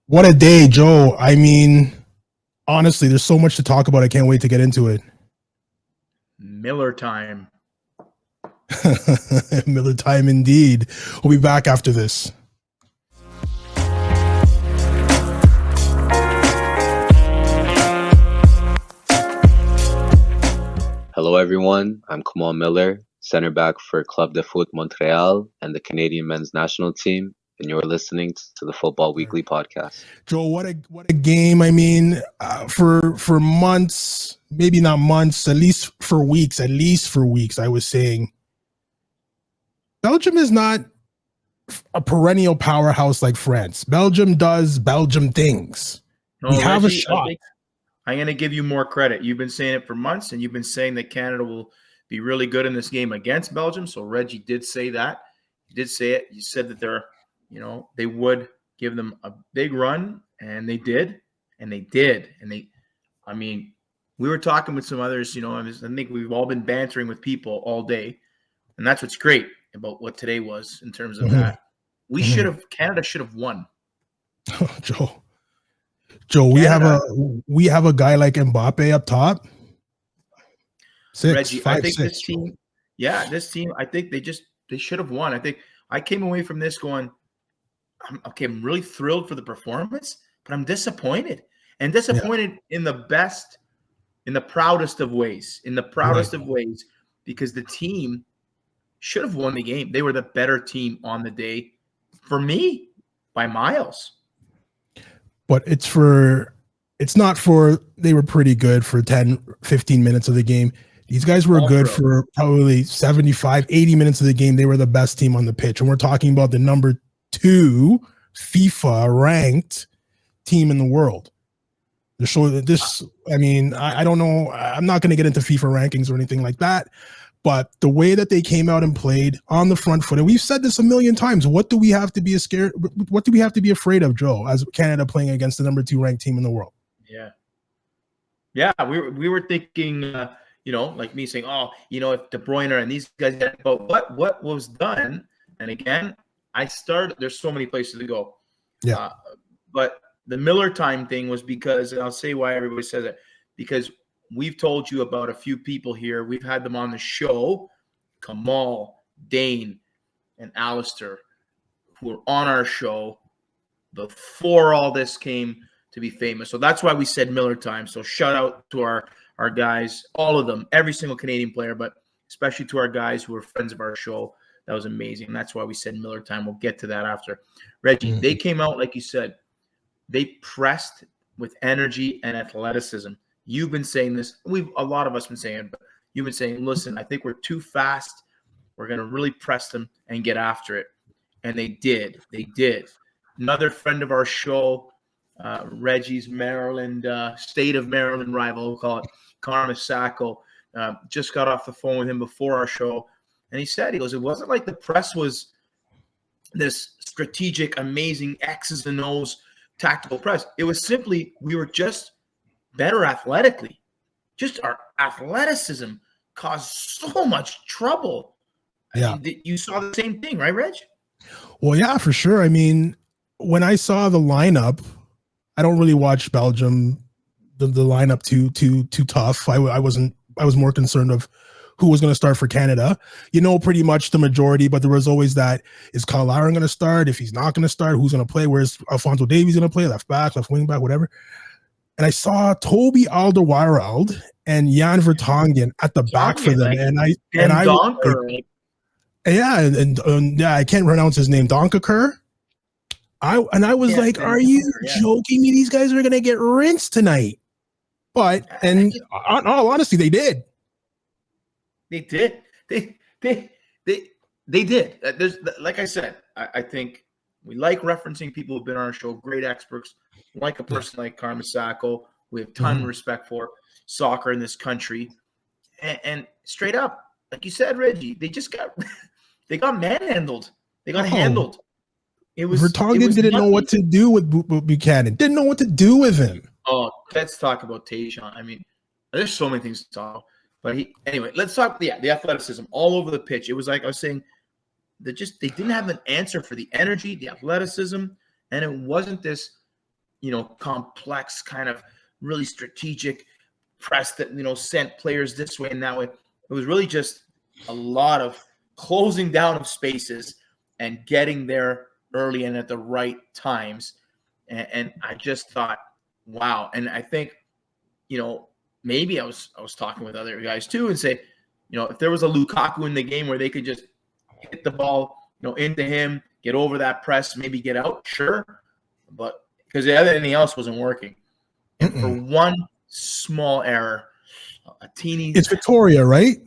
What a day, Joe. I mean, honestly, there's so much to talk about. I can't wait to get into it. Miller time. Miller time indeed. We'll be back after this. Hello, everyone. I'm Kamal Miller, center back for Club de Foot Montreal and the Canadian men's national team, and you're listening to the Futbol Weekly Podcast. Joe, what a game! I mean, for months, maybe not months, at least for weeks, I was saying Belgium is not a perennial powerhouse like France. Belgium does Belgium things. No, we have Reggie, a shot. I'm going to give you more credit. You've been saying it for months, and you've been saying that Canada will be really good in this game against Belgium. So Reggie did say that. He did say it. You said that they would give them a big run, and they did. I mean, we were talking with some others, I think we've all been bantering with people all day, and that's what's great about what today was in terms of that. Canada should have won. Joe, Canada, we have a guy like Mbappe up top. Reggie, I think this team, I think they should have won. I think I came away from this going, I'm really thrilled for the performance, but I'm disappointed. And disappointed in the proudest of ways. Because the team should have won the game. They were the better team on the day, for me, by miles. But it's not for they were pretty good for 10, 15 minutes of the game. These guys were good for probably 75, 80 minutes of the game. They were the best team on the pitch. And we're talking about the number 2 FIFA ranked team in the world. I don't know. I'm not going to get into FIFA rankings or anything like that. But the way that they came out and played on the front foot, and we've said this a million times, what do we have to be afraid of, Joe, as Canada playing against the number 2 ranked team in the world? Yeah. We were thinking, like me saying, if De Bruyne and these guys, but what was done, and again, there's so many places to go. Yeah. But the Miller time thing was because, and I'll say why everybody says it, because we've told you about a few people here. We've had them on the show, Kamal, Dane, and Alistair, who were on our show before all this came to be famous. So that's why we said Miller time. So shout out to our guys, all of them, every single Canadian player, but especially to our guys who are friends of our show. That was amazing. That's why we said Miller time. We'll get to that after. Reggie, They came out, like you said, they pressed with energy and athleticism. You've been saying this. A lot of us been saying it, but you've been saying, listen, I think we're too fast. We're going to really press them and get after it. And they did. Another friend of our show, Reggie's Maryland, state of Maryland rival, we'll call it, Carmen Sacco, just got off the phone with him before our show. And he goes, it wasn't like the press was this strategic, amazing X's and O's tactical press. It was simply, we were just better athletically. Just our athleticism caused so much trouble. Yeah. I mean, you saw the same thing, right, Reg? Well, yeah, for sure. I mean, when I saw the lineup, I don't really watch Belgium, the lineup too tough. I was more concerned of who was going to start for Canada. Pretty much the majority, but there was always that, is Kyle Lowry going to start? If he's not going to start, who's going to play? Where's Alphonso Davies going to play? Left back, left wing back, whatever. And I saw Toby Alderweireld and Jan Vertonghen at the back for them. I can't pronounce his name. Donkerker. I was like, are you joking me? These guys are going to get rinsed tonight. But, and in all honesty, they did. They did. They did. There's, like I said, I think we like referencing people who've been on our show, great experts, like a person like Carmen Sacco. We have a ton of respect for soccer in this country. And straight up, like you said, Reggie, they got manhandled. They got handled. Vertonghen didn't know what to do with Buchanan. Didn't know what to do with him. Oh, let's talk about Tajon. I mean, there's so many things to talk. But anyway, let's talk. The athleticism all over the pitch. It was like I was saying, they didn't have an answer for the energy, the athleticism, and it wasn't this complex kind of really strategic press that, sent players this way and that way. It was really just a lot of closing down of spaces and getting there early and at the right times. And I just thought, wow. And I think, maybe I was talking with other guys too and say, if there was a Lukaku in the game where they could just hit the ball, into him, get over that press, maybe get out, sure. But because everything else wasn't working. And for one small error, a teeny. It's Victoria, right?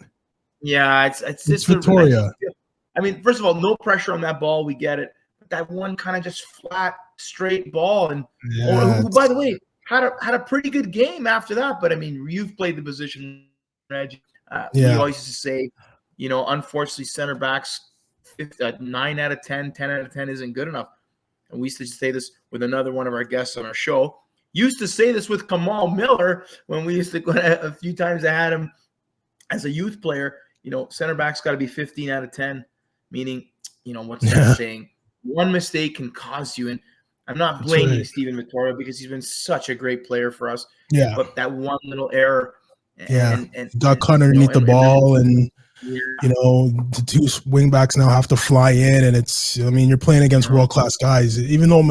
Yeah, it's just Victoria. I mean, first of all, no pressure on that ball. We get it. But that one kind of just flat, straight ball. And who, by the way, had a pretty good game after that. But I mean, you've played the position, Reggie. We always used to say, unfortunately, center backs, 9 out of 10, 10 out of 10 isn't good enough. And we used to say this with another one of our guests on our show. Used to say this with Kamal Miller when we used to go a few times. I had him as a youth player. Center back's got to be 15 out of 10, meaning, what's that saying? One mistake can cost you. And I'm not blaming Steven Vittoria because he's been such a great player for us. Yeah. But that one little error. And got caught underneath the ball and the two wing backs now have to fly in, and you're playing against world-class guys. Even though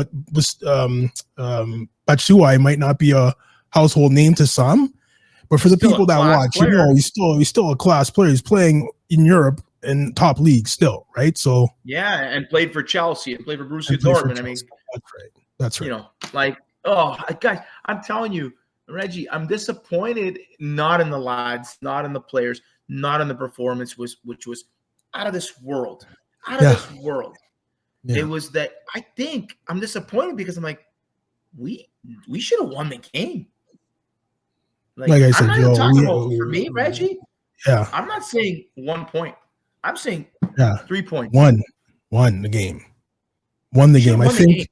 Batshuayi might not be a household name to some, but for the people that watch, he's still a class player. He's playing in Europe in top league still, right? So and played for Chelsea and played for Borussia Dortmund. I mean, that's right. Guys, I'm telling you, Reggie, I'm disappointed not in the lads, not in the players, not in the performance, which was out of this world. This world. Yeah. It was that I think I'm disappointed because I'm like, we should have won the game. Like I said, I'm not talking about for me, Reggie. Yeah. I'm not saying 1 point. I'm saying 3 points. Won the game. Won the game. I think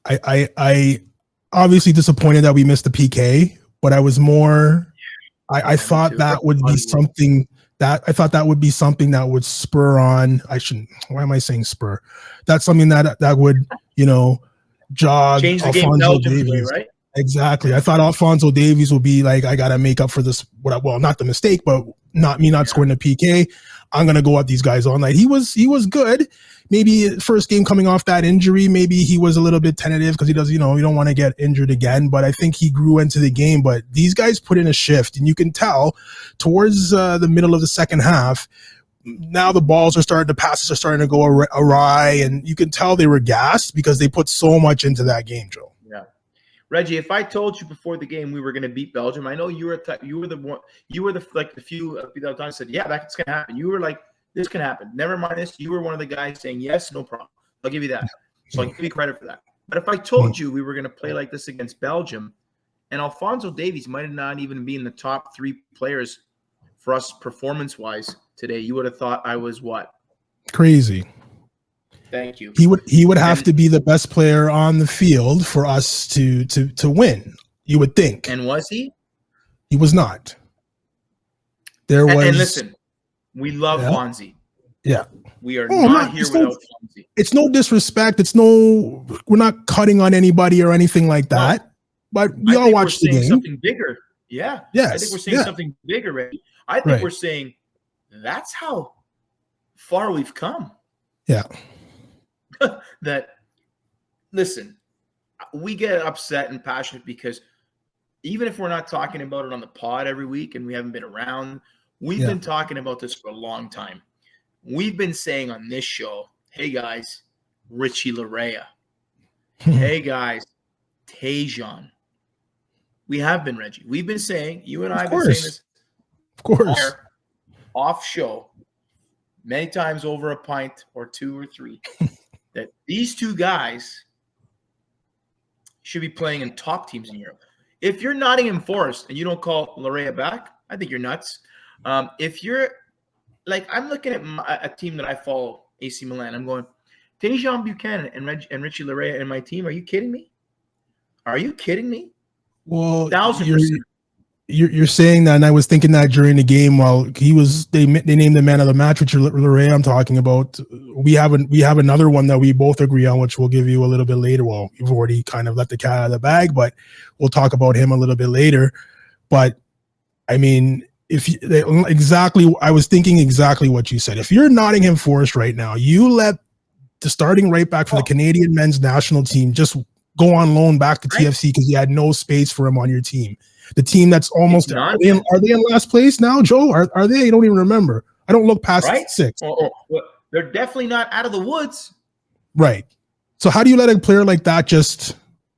I obviously disappointed that we missed the PK, but I was more. I thought that would be something that would spur on. Why am I saying spur? That's something that would jog change the Alphonso game Davies. Way, right? Exactly. I thought Alphonso Davies would be like, I got to make up for this. Well, not the mistake, but not scoring the PK. I'm gonna go at these guys all night. He was good. Maybe first game coming off that injury, maybe he was a little bit tentative because he does, you don't want to get injured again. But I think he grew into the game. But these guys put in a shift, and you can tell towards the middle of the second half. Now the balls are starting, the passes are starting to go awry, and you can tell they were gassed because they put so much into that game, Joe. Yeah, Reggie, if I told you before the game we were going to beat Belgium, I know you were the few that time said, yeah, that's going to happen. You were like, this can happen. Never mind this. You were one of the guys saying, yes, no problem. I'll give you that. So I'll give you credit for that. But if I told you we were going to play like this against Belgium, and Alphonso Davies might not even be in the top 3 players for us performance-wise today, you would have thought I was what? Crazy. Thank you. He would have to be the best player on the field for us to win, you would think. And was he? He was not. And listen, we love Fonzie. Yeah. We are not here without Fonzie. It's no disrespect. We're not cutting on anybody or anything like that. But we all watch the game. Something bigger. Yeah. Yes. I think we're saying something bigger, Reggie. I think we're saying that's how far we've come. Yeah. Listen, we get upset and passionate because even if we're not talking about it on the pod every week and we haven't been around, we've been talking about this for a long time. We've been saying on this show, hey guys, Richie Larea. Hey guys, Tejan. We have been, Reggie. We've been saying, you and I have been saying this. Of course. Off show, many times over a pint or 2 or 3, that these two guys should be playing in top teams in Europe. If you're Nottingham Forest and you don't call Larea back, I think you're nuts. If you're like, I'm looking at a team that I follow, AC Milan. I'm going, Tejan Buchanan and Richie Larea in my team. Are you kidding me? Are you kidding me? Well, 1,000%. you're saying that, and I was thinking that during the game while they named the man of the match, which Lorray I'm talking about. We have another one that we both agree on, which we'll give you a little bit later. Well, you've already kind of let the cat out of the bag, but we'll talk about him a little bit later. But I mean, I was thinking exactly what you said. If you're Nottingham Forest right now, you let the starting right back for the Canadian men's national team just go on loan back to TFC because you had no space for him on your team. The team that's almost are they in last place now, Joe? Are they? I don't even remember. I don't look past 6. Well, they're definitely not out of the woods. Right. So how do you let a player like that just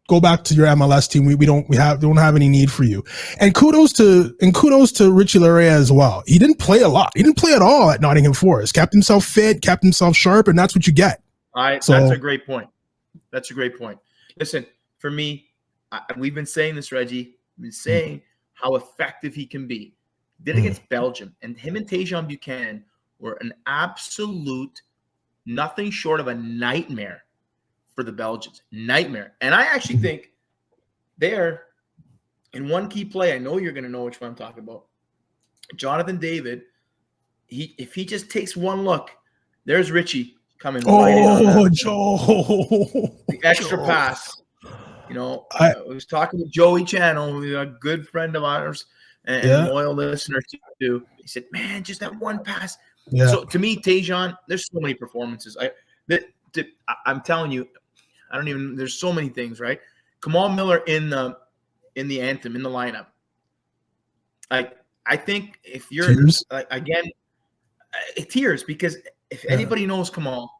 go back to your MLS team? We don't have any need for you. And kudos to Richie Laryea as well. He didn't play a lot. He didn't play at all at Nottingham Forest. Kept himself fit, kept himself sharp, and that's what you get. That's a great point. That's a great point. Listen, for me, we've been saying this, Reggie. We've been saying how effective he can be. Did against Belgium, and him and Tajon Buchanan were an absolute nothing short of a nightmare for the Belgians. Nightmare. And I actually think there, in one key play, I know you're going to know which one I'm talking about. Jonathan David, if he just takes one look, there's Richie coming right in on that. Joe. The extra pass. You know, I was talking to Joey Channel, who's a good friend of ours and loyal listener too. He said, man, just that one pass. Yeah. So to me, Tajon, there's so many performances. I'm telling you, there's so many things, right? Kamal Miller in the anthem, in the lineup. I think if you're tears, because if anybody knows Kamal,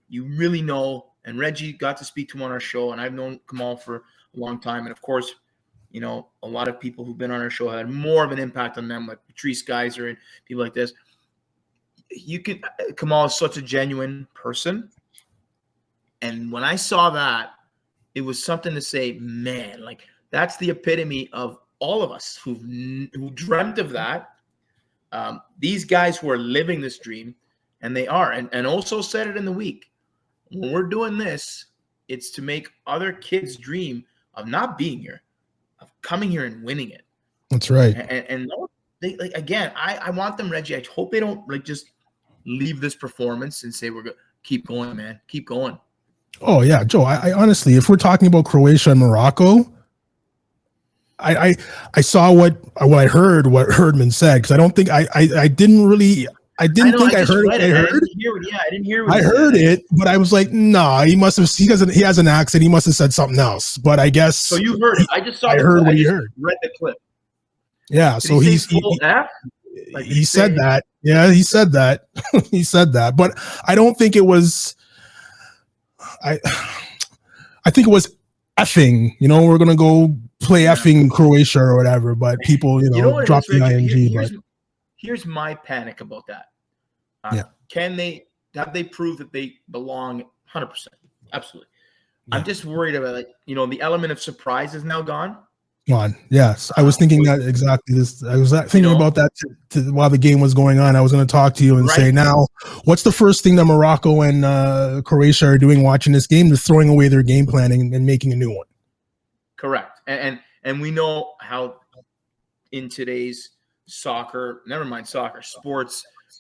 you really know. And Reggie got to speak to him on our show, and I've known Kamal for a long time. And of course, you know, a lot of people who've been on our show had more of an impact on them, like Patrice Geiser and people like this. Kamal is such a genuine person. And when I saw that, it was something to say, man, like that's the epitome of all of us who dreamt of that. These guys who are living this dream, and they are, and also said it in the week. When we're doing this, it's to make other kids dream of not being here, of coming here and winning it. That's right. And they, like, again, I want them, Reggie. I hope they don't like just leave this performance and say we're going to keep going, man. Keep going. Oh yeah, Joe. I honestly, if we're talking about Croatia and Morocco, I saw what I heard, what Herdman said, because I don't think I didn't really. I didn't think I heard what I heard. I didn't hear I heard it, but I was like, nah, he has an accent. He must have said something else. But I guess. So you heard it. I just saw I heard what he heard. Read the clip. Yeah. So he said that. Yeah, he said that. He said that. But I don't think it was. I think it was effing. You know, we're gonna go play effing Croatia or whatever. But people, drop the ing. Here's my panic about that. Have they proved that they belong 100%? Absolutely. Yeah. I'm just worried about the element of surprise is now gone. Yes, I was thinking that exactly. I was thinking about that while the game was going on. I was going to talk to you and say, now, what's the first thing that Morocco and Croatia are doing watching this game? They're throwing away their game plan and making a new one. Correct. And we know how in today's sports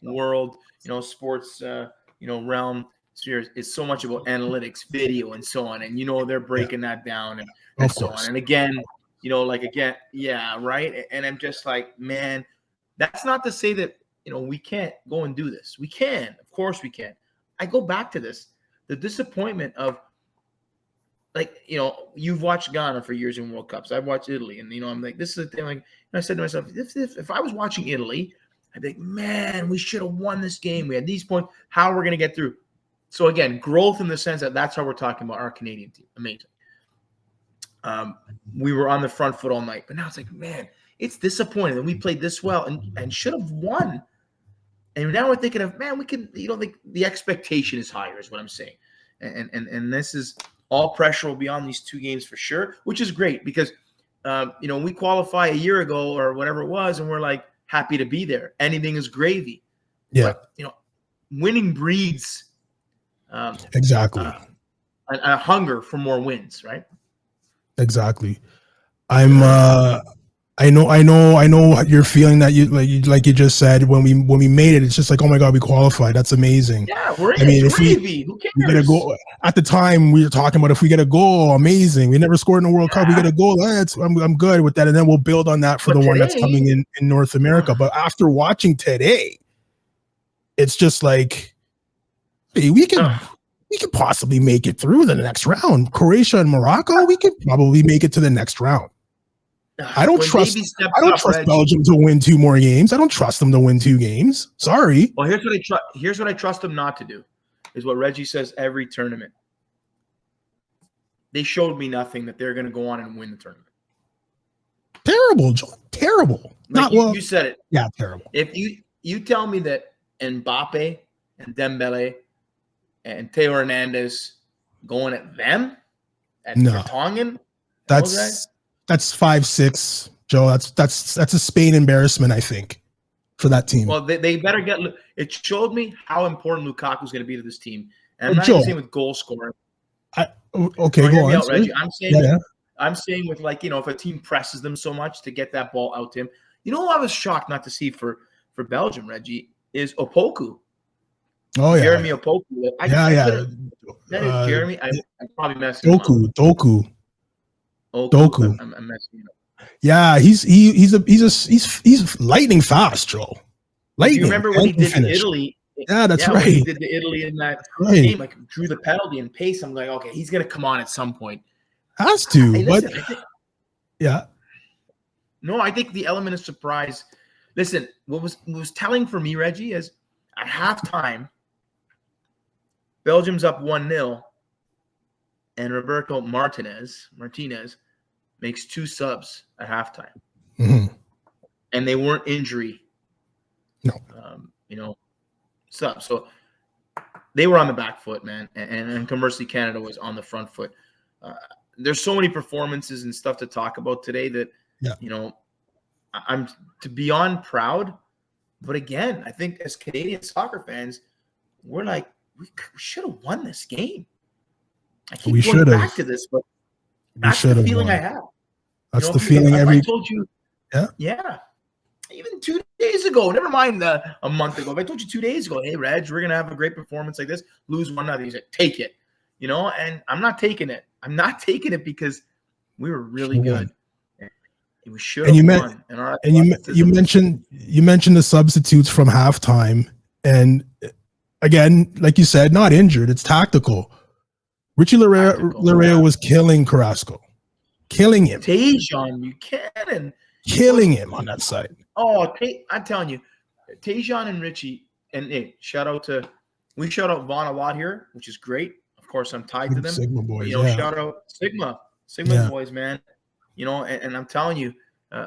world, sports, realm sphere is so much about analytics, video, and so on. And, they're breaking that down and so on. And again, right. And I'm just like, man, that's not to say that, we can't go and do this. We can. Of course we can. I go back to this, the disappointment of, you've watched Ghana for years in World Cups. I've watched Italy, and I'm like, this is the thing. Like, I said to myself, if I was watching Italy, I'd be like, man, we should have won this game. We had these points. How are we going to get through? So again, growth in the sense that that's how we're talking about our Canadian team. Amazing. We were on the front foot all night, but now it's like, man, it's disappointing that we played this well and should have won. And now we're thinking of, man, we can. The expectation is higher, is what I'm saying, and this is. All pressure will be on these 2 games for sure, which is great because, we qualify a year ago or whatever it was, and we're like happy to be there. Anything is gravy. Yeah. But, winning breeds exactly a hunger for more wins, right? Exactly. I'm I know you're feeling that like you just said when we made it. It's just like, oh my God, we qualified. That's amazing. Yeah, we're in if gravy. Who cares? we get a goal at the time, we were talking about if we get a goal, amazing. We never scored in the World Cup. We get a goal. I'm good with that, and then we'll build on that for the one that's coming in North America. But after watching today, it's just like, hey, we could possibly make it through the next round. Croatia and Morocco, we could probably make it to the next round. I don't trust Belgium to win 2 more games. I don't trust them to win 2 games. Sorry. Well, here's what I trust them not to do, is what Reggie says every tournament. They showed me nothing that they're going to go on and win the tournament. Terrible, John. Terrible. Like you said it. Yeah, terrible. If you tell me that Mbappe and Dembele and Theo Hernandez going at them, at Vertonghen, that's 5-6, Joe. That's a Spain embarrassment, I think, for that team. Well, they better get. It showed me how important Lukaku is going to be to this team, and I'm not even saying with goal scoring. Okay, go on. Reggie. I'm saying with, like, if a team presses them so much to get that ball out to him. You know who I was shocked not to see for Belgium, Reggie, is Opoku. Oh yeah, Jeremy Opoku. That is Jeremy. I'm probably messing up. Doku. I'm messing up. Yeah, he's lightning fast, Joe. Lightning. Do you remember when he did Italy? Yeah, that's right. When he did the Italy in that game, like drew the penalty and pace. I'm like, okay, he's gonna come on at some point. Has to, yeah. No, I think the element of surprise. Listen, what was telling for me, Reggie, is at halftime, Belgium's up 1-0, and Roberto Martinez makes 2 subs at halftime, and they weren't injury. No, subs. So they were on the back foot, man, and conversely, Canada was on the front foot. There's so many performances and stuff to talk about today that I'm beyond proud. But again, I think as Canadian soccer fans, we're like, we should have won this game. I keep going back to this, but that's the feeling I have. That's the feeling. I told you, yeah. Even 2 days ago, never mind a month ago. If I told you 2 days ago, hey, Reg, we're gonna have a great performance like this, lose 1-0, you said, take it. And I'm not taking it. I'm not taking it because we were really good. We should have won. You mentioned the substitutes from halftime, and again, like you said, not injured. It's tactical. Richie Laryea was killing Carrasco, killing him. Tajon Buchanan, killing him on that side. Oh, I'm telling you, Tajon and Richie, and hey, we shout out Vaughn a lot here, which is great. Of course, I'm tied to them. Sigma boys, Shout out Sigma boys, man. And I'm telling you,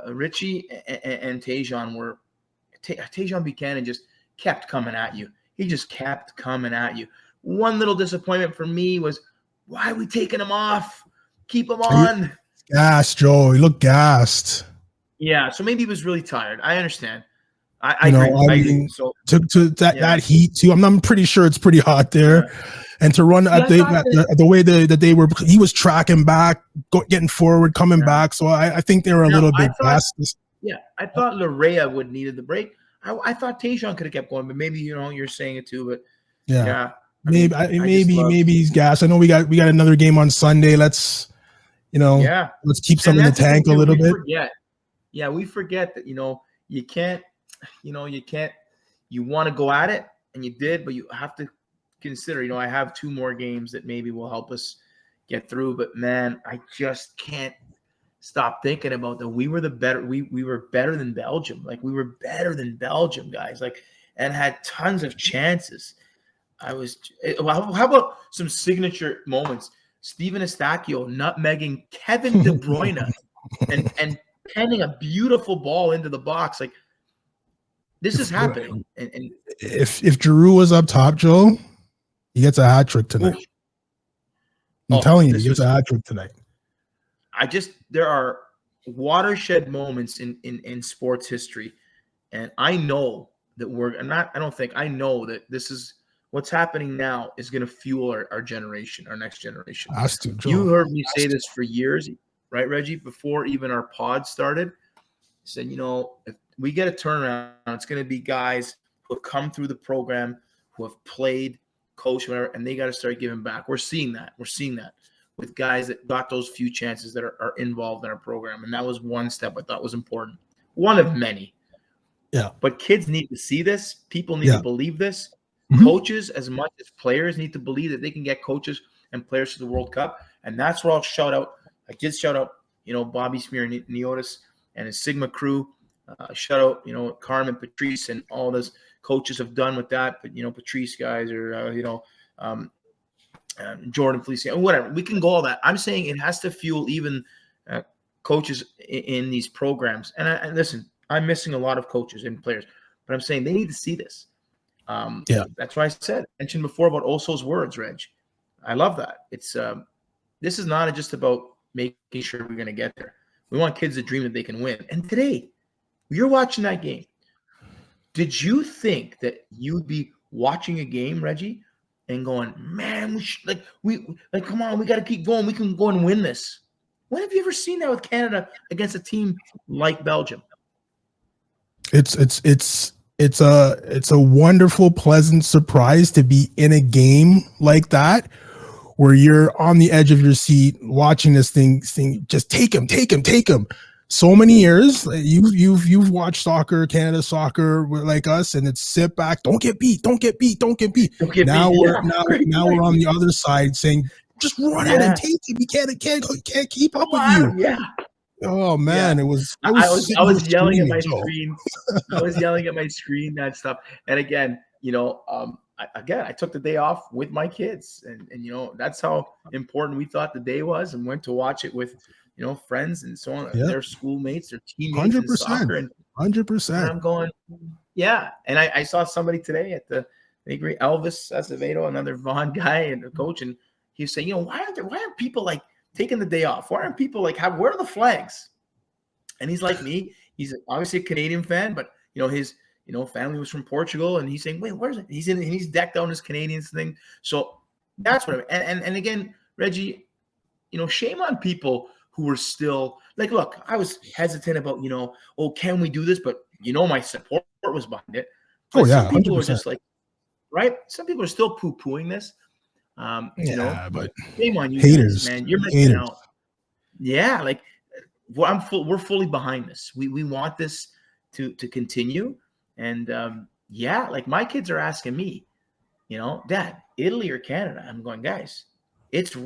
Richie and Tajon Tajon Buchanan just kept coming at you. He just kept coming at you. One little disappointment for me was, why are we taking him off? Keep him on. Gassed, Joe. He looked gassed. Yeah, so maybe he was really tired. I understand. I agree. So to that heat too. I'm pretty sure it's pretty hot there, and to run at the way that they were, he was tracking back, getting forward, coming back. So I think they were a little bit fast. Yeah, I thought Laryea would needed the break. I thought Tajon could have kept going, but maybe you're saying it too. But yeah. Maybe he's gassed. I know we got another game on Sunday. Let's keep some in the tank a little bit. We forget that you can't. You want to go at it, and you did, but you have to consider. I have 2 more games that maybe will help us get through. But man, I just can't stop thinking about that. We were we were better than Belgium. Like, we were better than Belgium, guys. Like, and had tons of chances. How about some signature moments? Steven Eustachio nutmegging Kevin De Bruyne and penning a beautiful ball into the box. Like, this is happening. And if Giroud was up top, Joe, he gets a hat trick tonight. I'm telling you, he gets a hat trick tonight. There are watershed moments in sports history, and I know that I know that this is what's happening now is going to fuel our generation, our next generation. Has to, Joe. You heard me say this for years, right, Reggie? Before even our pod started, He said, if we get a turnaround, it's going to be guys who have come through the program, who have played, coached, whatever, and they got to start giving back. We're seeing that. We're seeing that with guys that got those few chances that are involved in our program. And that was one step I thought was important. One of many. Yeah. But kids need to see this. People need to believe this. Mm-hmm. Coaches, as much as players, need to believe that they can get coaches and players to the World Cup. And that's where I'll shout out. I did shout out, Bobby Smear Neotis and his Sigma crew. Shout out, Carmen, Patrice, and all those coaches have done with that. But, Patrice guys or, Jordan Felicia, whatever. We can go all that. I'm saying it has to fuel even coaches in these programs. And listen, I'm missing a lot of coaches and players, but I'm saying they need to see this. That's why I mentioned before about Oso's words, Reg. I love that. It's this is not just about making sure we're going to get there. We want kids to dream that they can win. And today, you're watching that game. Did you think that you'd be watching a game, Reggie, and going, man, come on, we got to keep going. We can go and win this. When have you ever seen that with Canada against a team like Belgium? It's a wonderful, pleasant surprise to be in a game like that, where you're on the edge of your seat watching this thing just take him. So many years you've watched soccer, Canada soccer like us, and it's sit back, don't get beat. Now we're on the other side saying, just run out and take him. We can't keep up with you. Yeah. Oh man, I was yelling at my screen. I was yelling at my screen, that stuff. And again, I took the day off with my kids, and that's how important we thought the day was, and went to watch it with friends and so on, their schoolmates, their teammates, 100%, in soccer, and 100%. And I'm going, yeah. And I saw somebody today at the great Elvis Acevedo, another Vaughn guy and a coach, and he was saying, why aren't people like taking the day off? Why aren't people like where are the flags? And he's like me. He's obviously a Canadian fan, but his family was from Portugal, and he's saying, wait, where's it? He's decked out in his Canadian thing. So that's what and again, Reggie, shame on people who were still like, look, I was hesitant about, can we do this? But my support was behind it. But some people 100%. Are just like, right? Some people are still poo-pooing this. But shame on you haters, guys, man. You're missing out. Yeah, like we're fully behind this. We want this to continue. And like my kids are asking me, Dad, Italy or Canada? I'm going, guys, it's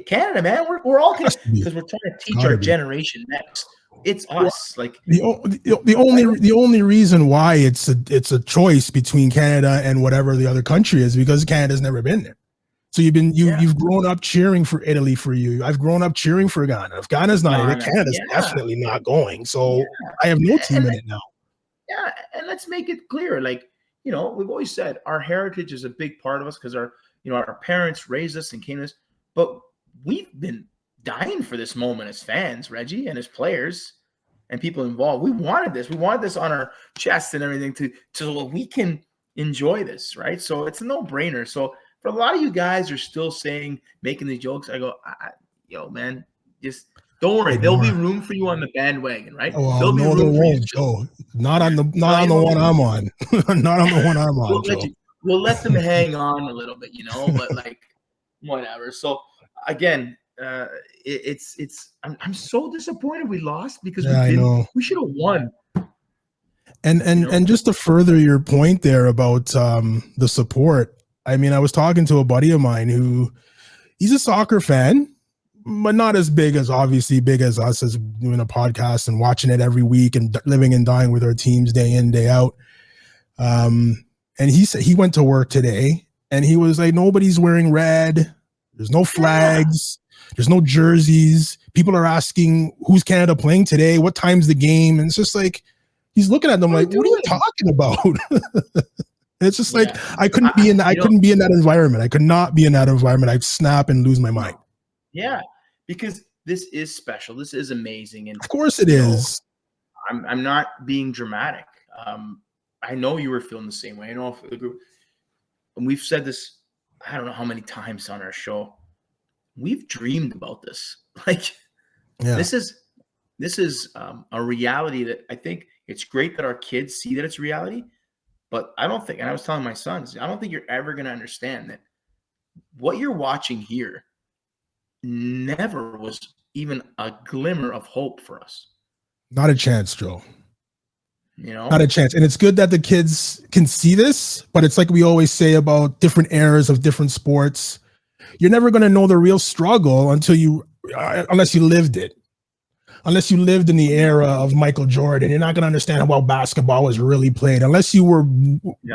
Canada, man. We're all because we're trying to teach our generation next. It's us. Like the only reason why it's a choice between Canada and whatever the other country is because Canada's never been there. So you've grown up cheering for Italy for you. I've grown up cheering for Ghana. If Ghana's not in it, Canada's definitely not going. So I have no team in it now. Yeah, and let's make it clear. Like, we've always said our heritage is a big part of us because our parents raised us and came to us. But we've been dying for this moment as fans, Reggie, and as players and people involved. We wanted this. We wanted this on our chest and everything so we can enjoy this, right? So it's a no-brainer. So for a lot of you guys are still making these jokes, I go, man, just don't worry. There'll be room for you on the bandwagon, right? There'll be room for you. Joe. Not on the one I'm on. Not on the one I'm on. We'll let them hang on a little bit, but like whatever. So again, I'm so disappointed we lost because we should have won. And just to further your point there about the support, I mean, I was talking to a buddy of mine who he's a soccer fan, but not as big as us as doing a podcast and watching it every week and living and dying with our teams day in, day out. And he said he went to work today and he was like, nobody's wearing red. There's no flags. There's no jerseys. People are asking who's Canada playing today? What time's the game? And it's just like, he's looking at them like, what are you talking about? And it's just like, I couldn't be in that environment. I could not be in that environment. I'd snap and lose my mind. Yeah, because this is special. This is amazing. And of course it is. I'm not being dramatic. I know you were feeling the same way. I know the group, and we've said this, I don't know how many times on our show. We've dreamed about this. Like, this is this is a reality that I think it's great that our kids see that it's reality, but I don't think, and I was telling my sons, I don't think you're ever going to understand that what you're watching here never was even a glimmer of hope for us. Not a chance, Joe. You know, not a chance. And it's good that the kids can see this, but it's like we always say about different eras of different sports. You're never going to know the real struggle unless you lived it. Unless you lived in the era of Michael Jordan, you're not going to understand how well basketball was really played. Unless you were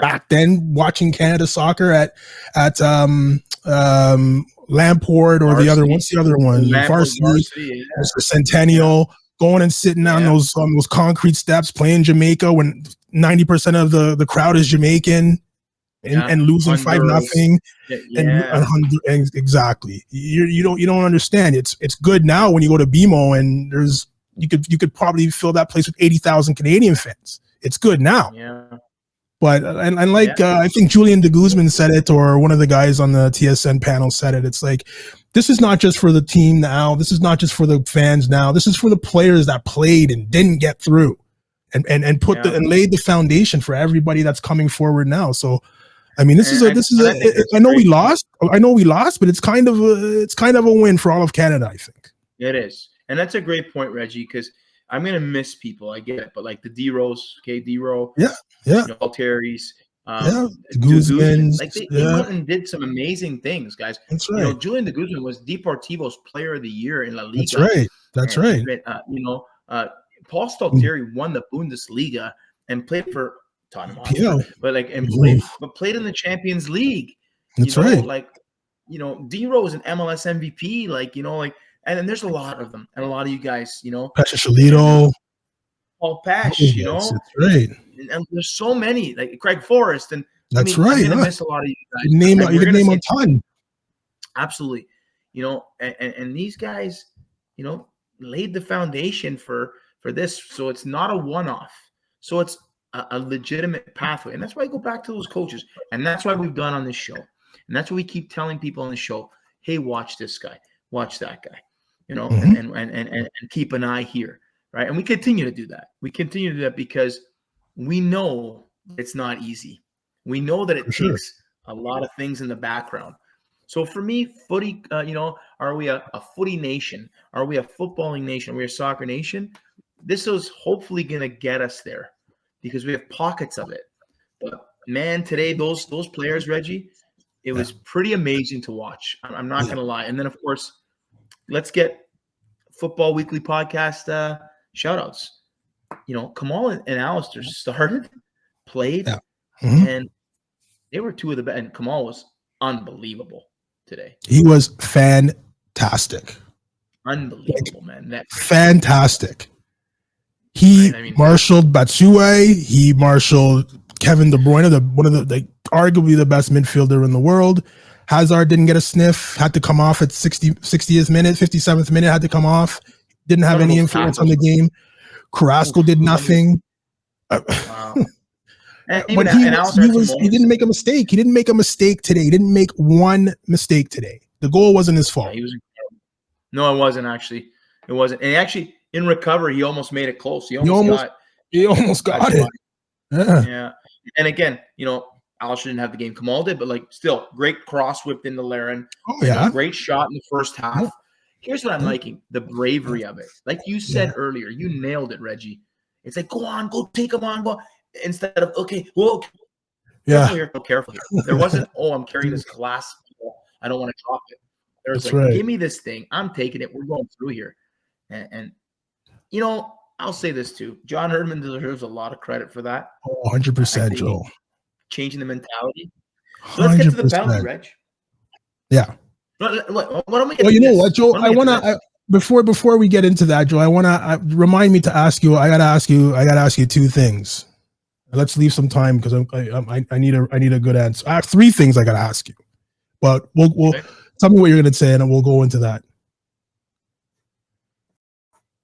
back then watching Canada soccer at Lamport or Varsity. The other, what's the other one? Varsity, Centennial, going and sitting on those concrete steps, playing Jamaica when 90% of the crowd is Jamaican. And losing 5-0, and exactly. You don't understand. It's good now when you go to BMO and you could probably fill that place with 80,000 Canadian fans. It's good now. Yeah. But I think Julian de Guzman said it, or one of the guys on the TSN panel said it. It's like, this is not just for the team now. This is not just for the fans now. This is for the players that played and didn't get through, and laid the foundation for everybody that's coming forward now. So. I mean, I know we lost, but it's kind of a win for all of Canada, I think. It is. And that's a great point, Reggie, because I'm going to miss people. I get it. But like the D-Rose, D-Row. Yeah. Terry's. Guzman's. Like they went and did some amazing things, guys. That's right. Julian de Guzman was Deportivo's Player of the Year in La Liga. That's right. Paul Stalteri won the Bundesliga and played for Tottenham Hotspur, but played in the Champions League. That's right. D-Rose an MLS MVP, and then there's a lot of them, and a lot of you guys, Pesciolito, Paul Pesch, that's right. And there's so many, like Craig Forrest, and that's right. I'm gonna miss a lot of you guys. You can name a ton. Absolutely, and these guys, laid the foundation for this, so it's not a one-off. So it's a legitimate pathway. And that's why I go back to those coaches. And that's why we've done on this show. And that's why we keep telling people on the show, hey, watch this guy, watch that guy, and keep an eye here. Right. And we continue to do that. We continue to do that because we know it's not easy. We know that it takes a lot of things in the background. So for me, footy, are we a footy nation? Are we a footballing nation? Are we a soccer nation? This is hopefully going to get us there, because we have pockets of it. But man, today those players, Reggie, it was pretty amazing to watch. I'm not going to lie. And then of course, let's get Futbol Weekly Podcast shout-outs. Kamal and Alistair played, and they were two of the best. And Kamal was unbelievable today. He was fantastic. Unbelievable, man. Fantastic. He marshaled Batshuayi. He marshaled Kevin De Bruyne, arguably the best midfielder in the world. Hazard didn't get a sniff. Had to come off at 60th minute, 57th minute. Had to come off. Didn't have any influence on the game. Carrasco did nothing. Wow. But he didn't make a mistake. He didn't make a mistake today. He didn't make one mistake today. The goal wasn't his fault. Yeah, he was incredible. No, it wasn't actually. It wasn't. And actually, in recovery, he almost made it close. He almost got it. Yeah. And again, Alistair didn't have the game. Kamal did, but still, great cross whipped into Laren. Oh yeah. Great shot in the first half. Yeah. Here's what I'm liking: the bravery of it. Like you said earlier, you nailed it, Reggie. It's like, go on, go take him on, go. Instead of careful here. There wasn't, I'm carrying this glass. I don't want to drop it. There's give me this thing. I'm taking it. We're going through here. And I'll say this too. John Herdman deserves a lot of credit for that. 100%, Joel. Changing the mentality. So let's get to the penalty, Reg. Yeah. What am I well, you know what, Joel? I want to before we get into that, Joel. I want to remind me to ask you. I got to ask you two things. Let's leave some time because I need a good answer. I have three things I got to ask you, but we'll tell me what you're going to say and we'll go into that.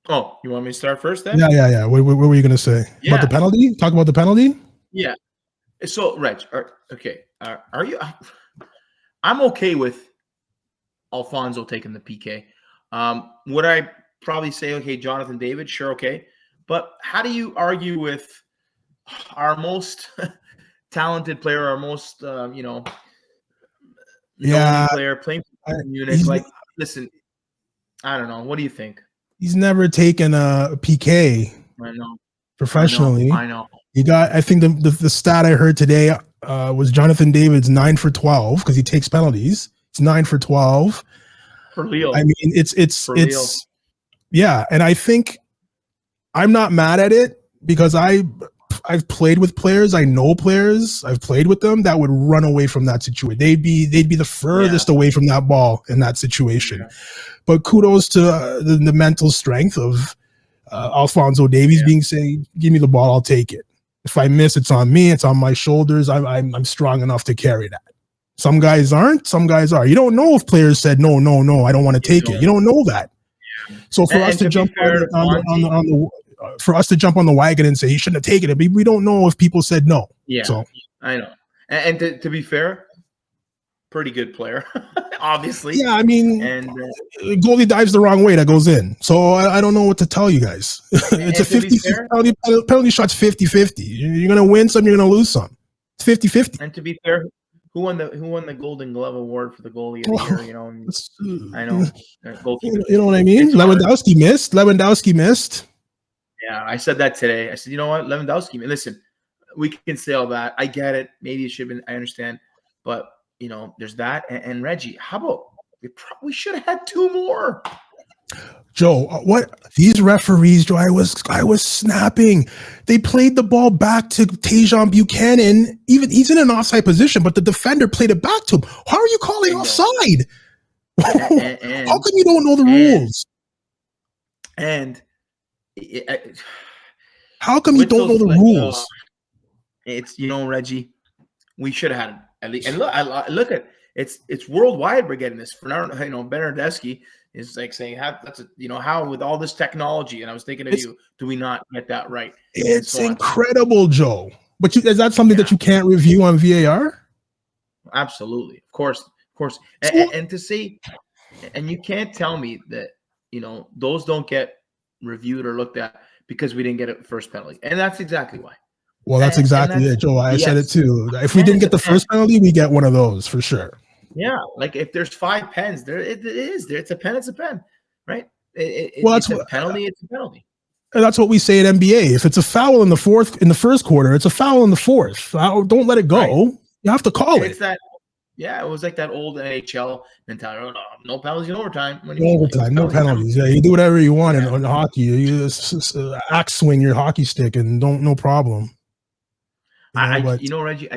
Oh, you want me to start first then? Yeah. What were you going to say about the penalty? Talk about the penalty. Yeah. So, Reg, okay. Are you? I'm okay with Alfonso taking the PK. Would I probably say, okay, Jonathan David, sure, okay. But how do you argue with our most talented player, our most, known player playing for Munich? Like, listen, I don't know. What do you think? He's never taken a PK professionally. I know. He got, I think the stat I heard today was Jonathan David's 9 for 12 because he takes penalties. It's 9 for 12. For Leo. I mean, it's yeah. And I think I'm not mad at it because I've played with players. I know players. I've played with them that would run away from that situation. They'd be the furthest away from that ball in that situation. Yeah. But kudos to the mental strength of Alphonso Davies being saying, "Give me the ball, I'll take it. If I miss, it's on me. It's on my shoulders. I'm strong enough to carry that." Some guys aren't. Some guys are. You don't know if players said no. I don't want to take it. You don't know that. So for us to jump for us to jump on the wagon and say he shouldn't have taken it, we don't know if people said no. Yeah, so I know. And to be fair, pretty good player, obviously. Yeah, I mean, and goalie dives the wrong way, that goes in. So I don't know what to tell you guys. It's a 50 penalty shot's 50-50. You're gonna win some, you're gonna lose some. It's 50-50. And to be fair, who won the Golden Glove award for the goalie of the year? You know, I know. You know what I mean? Lewandowski missed. Yeah, I said that today. I said, you know what, Lewandowski. Listen, we can say all that. I get it. Maybe it should have been. I understand, but there's that. And Reggie, how about we should have had 2 more? Joe, what these referees, Joe? I was snapping. They played the ball back to Tajon Buchanan. Even he's in an offside position, but the defender played it back to him. How are you calling offside? How come you don't know the rules? And how come you don't know the rules? It's Reggie, we should have had at least. And look at it's worldwide. We're getting this. Bernardeschi is like saying how with all this technology, and I was thinking of you, do we not get that right? It's so incredible, Joe. But is that something that you can't review on VAR? Absolutely, of course. And to say, and you can't tell me that those don't get reviewed or looked at because we didn't get a first penalty, and that's exactly why. Well, that's exactly it, Joe. I said it too. If we didn't get the first penalty, we get one of those for sure. Yeah, like if there's 5 pens, there it is. There, it's a pen. It's a pen, right? It's a penalty. It's a penalty. And that's what we say at NBA. If it's a foul in the first quarter, it's a foul in the fourth. Don't let it go. Right. You have to call it. It's that. Yeah, it was like that old NHL mentality. Oh, no penalties in overtime. No penalties. Yeah, you do whatever you want in hockey. You just axe swing your hockey stick and no problem. Reggie,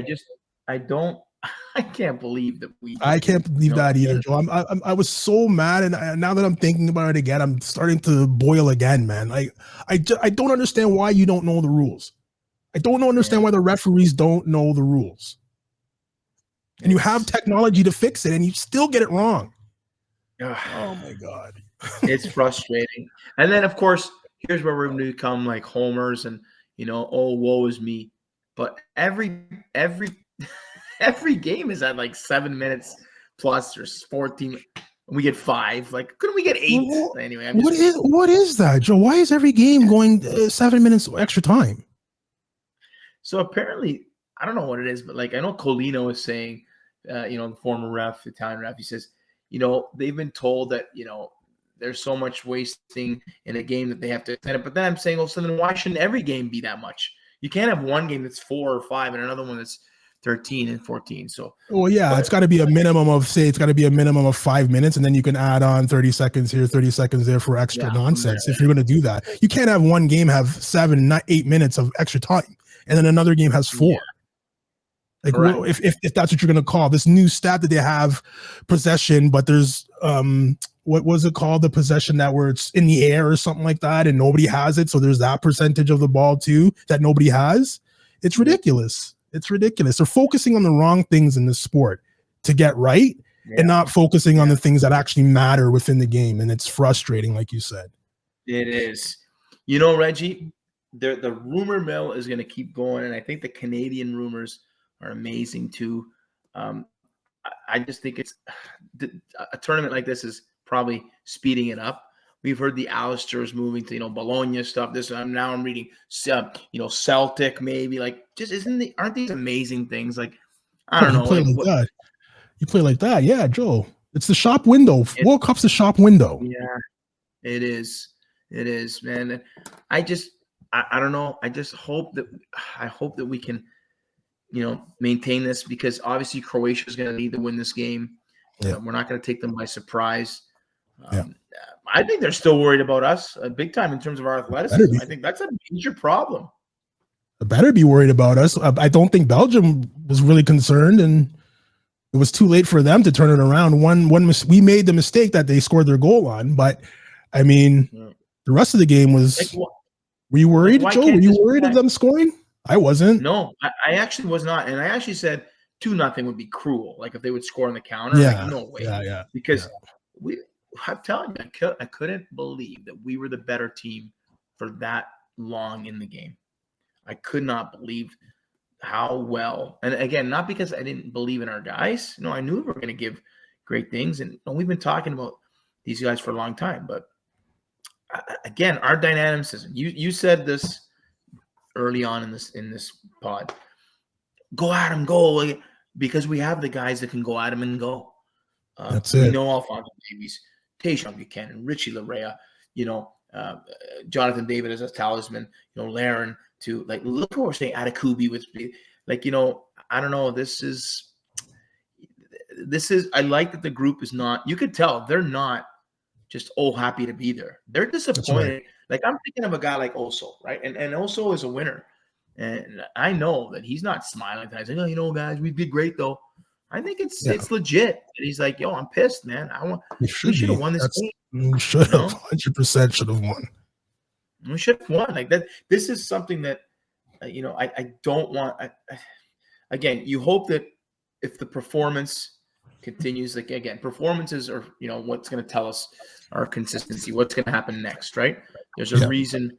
I can't believe that I can't believe that either, Joe. I was so mad, and now that I'm thinking about it again, I'm starting to boil again, man. I don't understand why you don't know the rules. I don't understand why the referees don't know the rules. And you have technology to fix it, and you still get it wrong. Oh my God. It's frustrating. And then, of course, here's where we're going to become like homers and, oh, woe is me. But every game is at like 7 minutes plus or 14. We get 5. Like, couldn't we get 8? Anyway, what is that, Joe? Why is every game going 7 minutes extra time? So apparently, I don't know what it is, but like I know Colino is saying, the former ref, Italian ref, he says, they've been told that there's so much wasting in a game that they have to extend it. But then I'm saying, well, so then why shouldn't every game be that much? You can't have one game that's 4 or 5 and another one that's 13 and 14. So, it's got to be a minimum of 5 minutes, and then you can add on 30 seconds here, 30 seconds there for extra nonsense. If you're going to do that, you can't have one game have 7, not 8 minutes of extra time, and then another game has 4. Like, well, if that's what you're going to call this new stat that they have, possession, but there's what was it called, the possession that where it's in the air or something like that, and nobody has it, so there's that percentage of the ball too that nobody has. It's ridiculous. It's ridiculous. They're focusing on the wrong things in this sport to get right, and not focusing on the things that actually matter within the game, and it's frustrating, like you said. It is. Reggie, the rumor mill is going to keep going, and I think the Canadian rumors are amazing too. I just think it's a tournament like this is probably speeding it up. we've heard the Alistair's moving to Bologna stuff. I'm reading Celtic maybe. Like, just aren't these amazing things? Like, I don't know. That. You play like that, yeah, Joe. It's the shop window. World Cup's the shop window. Yeah, it is. It is, man. I don't know. I hope that we can, maintain this, because obviously Croatia is going to need to win this game. Yeah. We're not going to take them by surprise. I think they're still worried about us big time in terms of our athleticism. I think that's a major problem. They better be worried about us. I don't think Belgium was really concerned, and it was too late for them to turn it around. We made the mistake that they scored their goal on, but I mean, the rest of the game was. Were you worried, Joe? Were you worried of them scoring? I wasn't. No, I actually was not, and I actually said 2-0 would be cruel. Like if they would score on the counter, no way. Yeah. Because I'm telling you, I couldn't believe that we were the better team for that long in the game. I could not believe how well, and again, not because I didn't believe in our guys. No, I knew we were going to give great things, and we've been talking about these guys for a long time. But again, our dynamicism. You said this early on in this pod. Go at him, go, because we have the guys that can go at him and go. That's it. We know Alphonso Davies, Tajon Buchanan, Richie Larea, Jonathan David as a talisman, Laren to look what we're saying, Atakubi with I don't know. This is I like that the group is not, you could tell they're not just happy to be there. They're disappointed. Right. Like I'm thinking of a guy like Oso, right? And Oso is a winner. And I know that he's not smiling. He's like, guys, we did great though. I think it's legit. And he's like, yo, I'm pissed, man. We should have won this game. We should have 100% should have won. We should have won. Like that. This is something that I don't want. Again, you hope that if the performance continues, performances are what's going to tell us our consistency, what's going to happen next, right? There's a reason,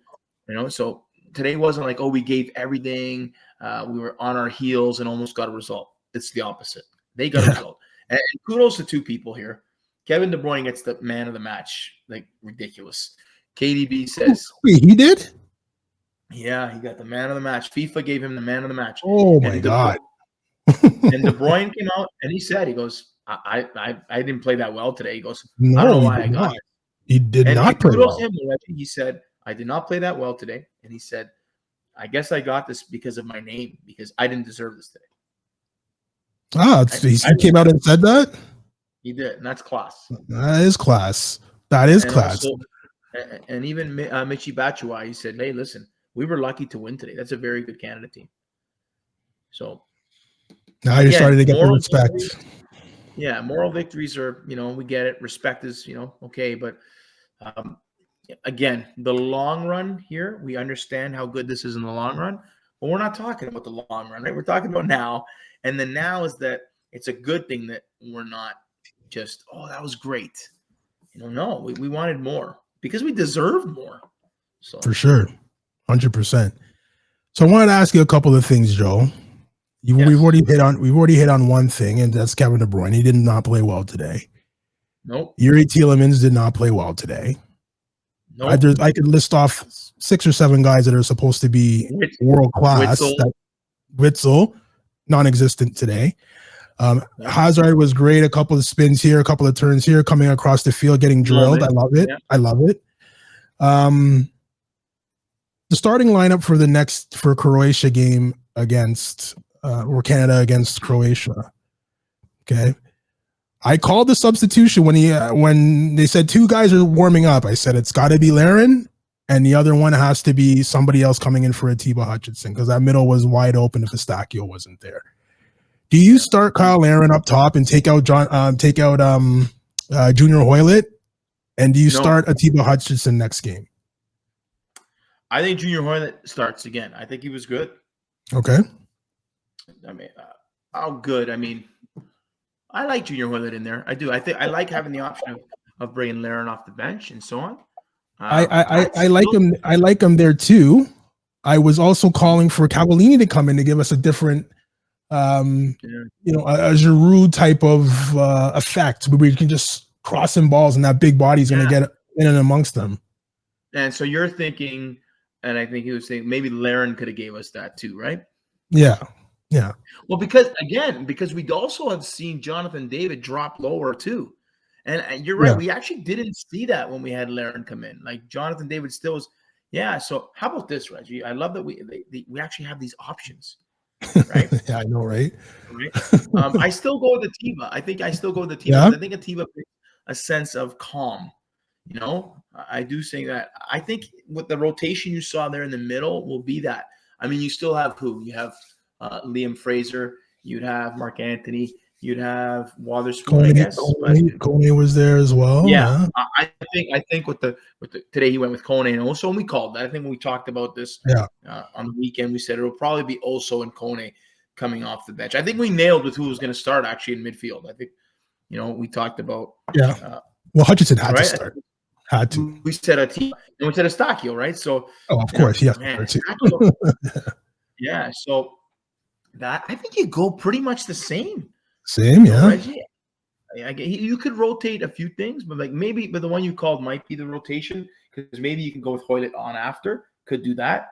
so today wasn't like, we gave everything, we were on our heels and almost got a result. It's the opposite. They got a result. And kudos to two people here. Kevin De Bruyne gets the man of the match, like ridiculous. KDB says, wait, he did? Yeah, he got the man of the match. FIFA gave him the man of the match. Oh my God. And De Bruyne came out and he goes, I didn't play that well today. He goes, I don't know why I got it. He did not play well. He said, I did not play that well today. And he said, I guess I got this because of my name, because I didn't deserve this today. He came out and said that? He did, and that's class. That is class. That is class. Also, and even Michy Batshuayi, he said, hey, listen, we were lucky to win today. That's a very good Canada team. So now you're starting to get the respect. Moral victories are, we get it. Respect is, okay. But again, the long run here, we understand how good this is in the long run, but we're not talking about the long run, right? We're talking about now. And the now is that it's a good thing that we're not just, that was great. No, we wanted more because we deserved more. So for sure. 100%. So I wanted to ask you a couple of things, Joe. We've already hit on one thing, and that's Kevin De Bruyne. He did not play well today. Nope. Yuri Tielemans did not play well today. Nope. I could list off 6 or 7 guys that are supposed to be world class. Witzel, non-existent today. Hazard was great. A couple of spins here, a couple of turns here, coming across the field, getting drilled. I love it. Yeah. I love it. The starting lineup for Croatia game against or Canada against Croatia. Okay. I called the substitution when they said 2 guys are warming up. I said it's got to be Laren, and the other one has to be somebody else coming in for Atiba Hutchinson, because that middle was wide open if Eustáquio wasn't there. Do you start Kyle Laren up top and take out Junior Hoylett, and do you start Atiba Hutchinson next game? I think Junior Hoylett starts again. I think he was good. Okay. I mean, how good? I mean, I like Junior Hoylett in there. I do. I like having the option of bringing Laren off the bench and so on. I like him. I like him there too. I was also calling for Cavallini to come in to give us a different, a Giroud type of effect where we can just cross him balls and that big body is going to get in and amongst them. And so you're thinking, and I think he was saying maybe Laren could have gave us that too, right? Yeah. Well, because we also have seen Jonathan David drop lower too. And you're right. Yeah. We actually didn't see that when we had Laren come in. Like Jonathan David still was. Yeah. So how about this, Reggie? I love that we actually have these options, right? Yeah, I know, right? Right. I still go with Atiba. I think I still go with Atiba. Yeah. I think Atiba brings a sense of calm. You know, I do say that. I think with the rotation you saw there in the middle will be that. I mean, you still have who? You have Liam Fraser. You'd have Mark Anthony. You'd have Watherspoon, I guess. Kone was there as well. Yeah. I think with the today he went with Kone and Oso, and we called that. I think when we talked about this on the weekend, we said it'll probably be Oso and Kone coming off the bench. I think we nailed with who was going to start actually in midfield. I think, we talked about well, Hutchinson had to start. Had to. We said Atiba and we said Eustachio, right? So of course, yeah. So that I think you go pretty much the same. Same, yeah. Reggie, you could rotate a few things, but but the one you called might be the rotation because maybe you can go with Hoylett on after. Could do that,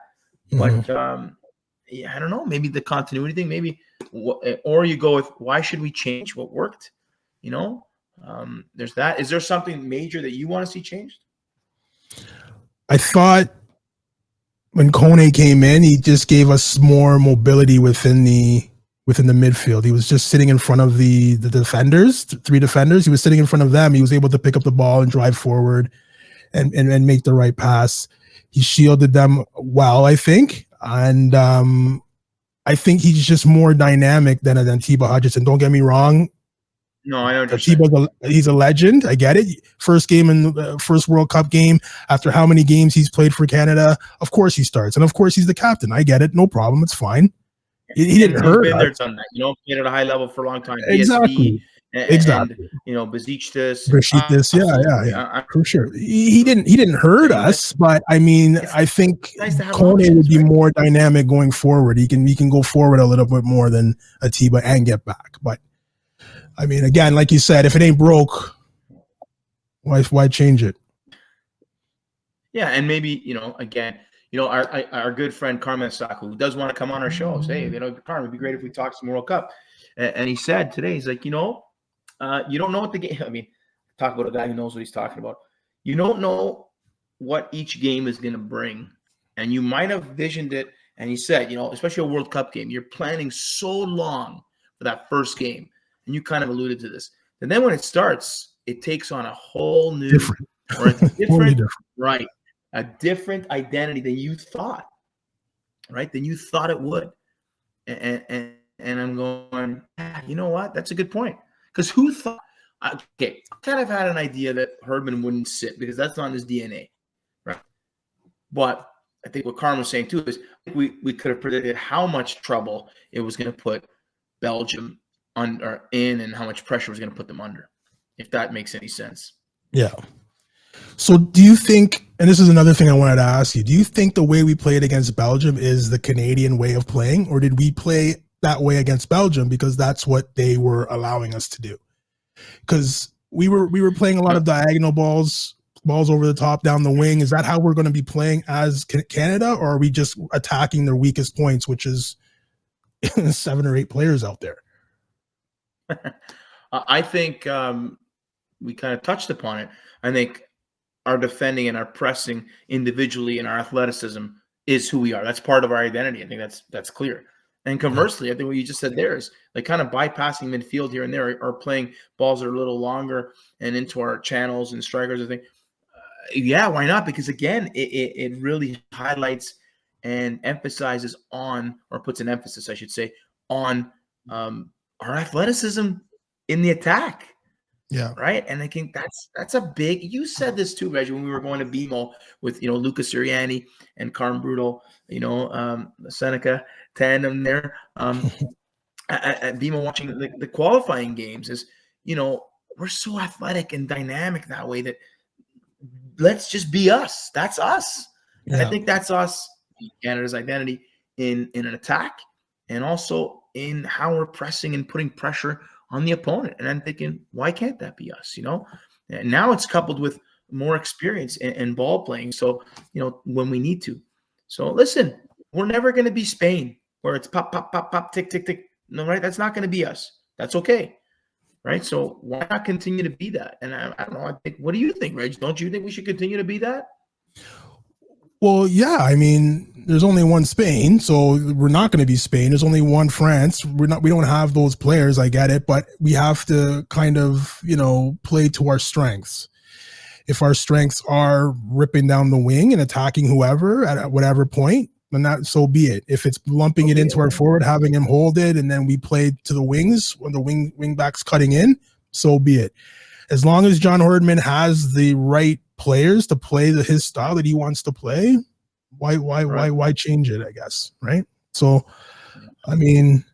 but I don't know. Maybe the continuity thing. Maybe, or you go with why should we change what worked? There's that. Is there something major that you want to see changed? I thought when Kone came in, he just gave us more mobility within the midfield. He was just sitting in front of the defenders, three defenders. He was sitting in front of them. He was able to pick up the ball and drive forward and make the right pass. He shielded them well, I think. And I think he's just more dynamic than Atiba Hutchinson. Don't get me wrong. No, I know. He's a legend. I get it. First game in the first World Cup game after how many games he's played for Canada. Of course he starts. And of course he's the captain. I get it. No problem. It's fine. He didn't hurt. He's been there, done that. Played at a high level for a long time. Exactly. Exactly. Besiktas. Yeah. For sure. He didn't hurt us, but I mean, I think Kone would be more dynamic going forward. He can go forward a little bit more than Atiba and get back. But I mean, again, like you said, if it ain't broke, why change it? Yeah, and maybe again. Our good friend Carmen Saku, who does want to come on our show, say, Carmen, it'd be great if we talked some World Cup. And he said today, he's like, you don't know what the game. I mean, talk about a guy who knows what he's talking about. You don't know what each game is going to bring, and you might have visioned it. And he said, especially a World Cup game, you're planning so long for that first game, and you kind of alluded to this. And then when it starts, it takes on a whole new, different. Right. A different identity than you thought, right? Than you thought it would. And I'm going, you know what? That's a good point. Because who thought, okay, I kind of had an idea that Herdman wouldn't sit because that's not in his DNA, right? But I think what Carmen was saying too is we could have predicted how much trouble it was going to put Belgium in and how much pressure was going to put them under, if that makes any sense. Yeah. So do you think, and this is another thing I wanted to ask you, do you think the way we played against Belgium is the Canadian way of playing, or did we play that way against Belgium because that's what they were allowing us to do? Because we were playing a lot of diagonal balls over the top, down the wing. Is that how we're going to be playing as Canada, or are we just attacking their weakest points, which is 7 or 8 players out there? I think we kind of touched upon it. I think our defending and our pressing individually and our athleticism is who we are. That's part of our identity. I think that's clear. And conversely, I think what you just said there is like kind of bypassing midfield here and there, or playing balls that are a little longer and into our channels and strikers. I think, why not? Because again, it really highlights and emphasizes on, or puts an emphasis, I should say, on our athleticism in the attack. Yeah. Right. And I think that's a big, you said this too, Reggie, when we were going to BMO with, Lucas Sirianni and Carm Brutal, Seneca tandem there. At BMO watching the qualifying games is, we're so athletic and dynamic that way that let's just be us. That's us. Yeah. And I think that's us, Canada's identity in an attack and also in how we're pressing and putting pressure on the opponent. And I'm thinking, why can't that be us? And now it's coupled with more experience in ball playing. So, when we need to. So listen, we're never going to be Spain where it's pop, pop, pop, pop, tick, tick, tick. No, right? That's not going to be us. That's okay. Right? So why not continue to be that? And I don't know. What do you think, Reg? Don't you think we should continue to be that? Well, yeah. I mean, there's only one Spain, so we're not going to be Spain. There's only one France. We don't have those players. I get it, but we have to kind of, play to our strengths. If our strengths are ripping down the wing and attacking whoever at whatever point, then that, so be it. If it's lumping it into our forward, having him hold it, and then we play to the wings when the wing backs cutting in, so be it. As long as John Herdman has the right players to play his style that he wants to play, why change it, I guess, right? So, I mean,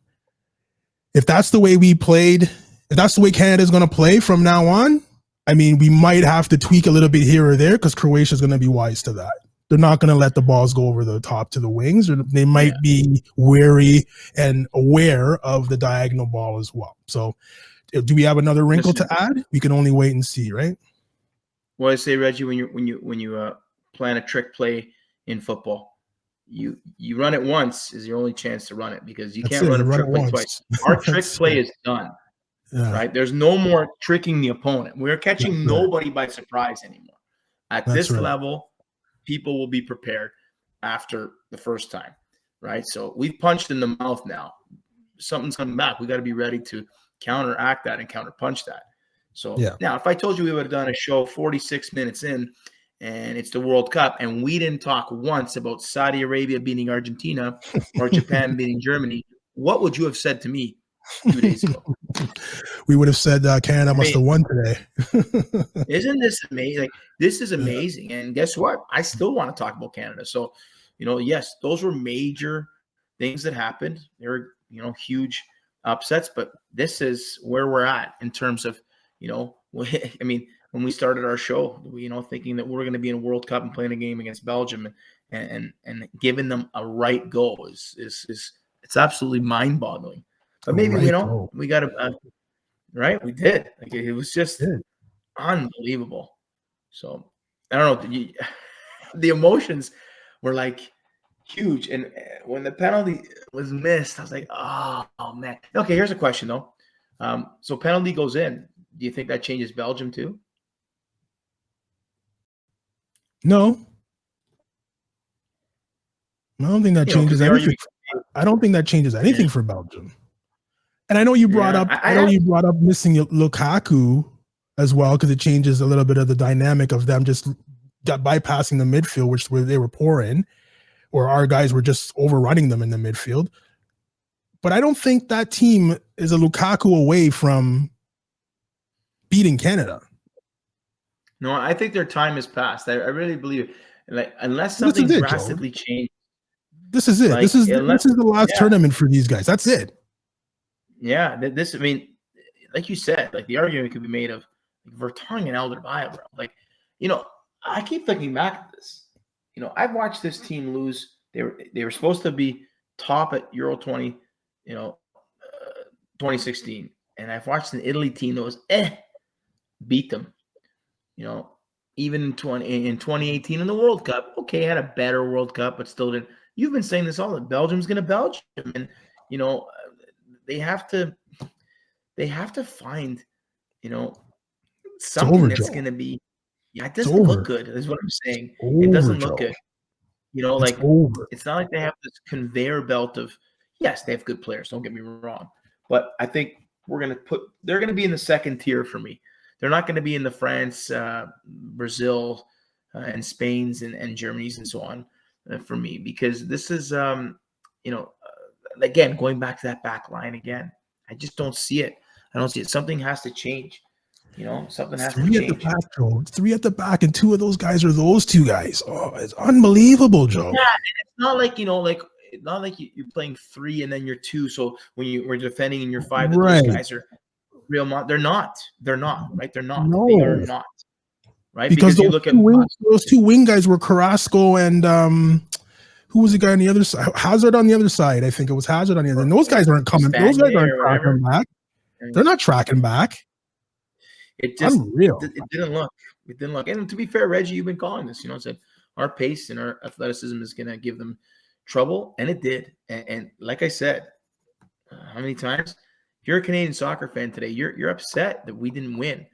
if that's the way we played, if that's the way Canada's going to play from now on, I mean, we might have to tweak a little bit here or there because Croatia's going to be wise to that. They're not going to let the balls go over the top to the wings, or they might be wary and aware of the diagonal ball as well. So, do we have another wrinkle to add? We can only wait and see, right? Well, I say, Reggie, when you plan a trick play in football, you run it once is your only chance to run it, because you can't run a trick play twice. Our trick play is done. Yeah. Right? There's no more tricking the opponent. We're catching nobody by surprise anymore. At this level, people will be prepared after the first time, right? So we've punched in the mouth now. Something's coming back. We got to be ready to counteract that and counterpunch that. So now, if I told you we would have done a show 46 minutes in, and it's the World Cup, and we didn't talk once about Saudi Arabia beating Argentina or Japan beating Germany, what would you have said to me 2 days ago? We would have said Canada must have won today. Isn't this amazing? Like, this is amazing. And guess what? I still want to talk about Canada. So, yes, those were major things that happened. They were, huge upsets, but this is where we're at in terms of, I mean, when we started our show, thinking that we're going to be in a World Cup and playing a game against Belgium and giving them a right go is it's absolutely mind-boggling. But maybe we got to right. We did. Like, it was just unbelievable. So I don't know. The emotions were like huge, and when the penalty was missed, I was like, oh man. Okay, here's a question though. So penalty goes in. Do you think that changes Belgium too? No. I don't think that changes anything. I don't think that changes anything for Belgium. And I know you brought up. I know you brought up missing Lukaku as well, because it changes a little bit of the dynamic of them just bypassing the midfield, which they were poor in, or our guys were just overrunning them in the midfield. But I don't think that team is a Lukaku away from beating Canada. No, I think their time has passed. I really believe it. Like, unless something drastically changed. This is it. Like, this is the last tournament for these guys. That's it. Yeah, I mean, like you said, like, the argument could be made of Vertonghen and Alderweireld, bro. Like, I keep thinking back at this. I've watched this team lose. They were supposed to be top at Euro 2016, and I've watched an Italy team that was beat them. Even in 2018 in the World Cup, okay, had a better World Cup, but still didn't. You've been saying this all. That Belgium's going to Belgium, and they have to find something that's going to be. Yeah, it doesn't look good. Is what I'm saying. It doesn't look good. It's not like they have this conveyor belt of. Yes, they have good players. Don't get me wrong, but I think they're going to be in the second tier for me. They're not going to be in the France, Brazil, and Spain's and Germany's and so on for me, because this is, again, going back to that back line again, I just don't see it. I don't see it. Something has to change. Something has to change. 3 at the back, Joe. 3 at the back, and 2 of those guys are those 2 guys. Oh, it's unbelievable, Joe. Yeah, it's not like, not like you're playing 3 and then you're 2. So when you were defending and you're 5, those guys are real. They're not. Right? They're not. No. They are not. Right? Because you look at those 2 wing guys were Carrasco and who was the guy on the other side? Hazard on the other side. I think it was Hazard on the other. And those guys aren't coming. Those guys aren't tracking back. They're not tracking back. It just unreal. It didn't look. It didn't look. And to be fair, Reggie, you've been calling this. Said our pace and our athleticism is going to give them trouble, and it did. And like I said, how many times? If you're a Canadian soccer fan today, you're upset that we didn't win,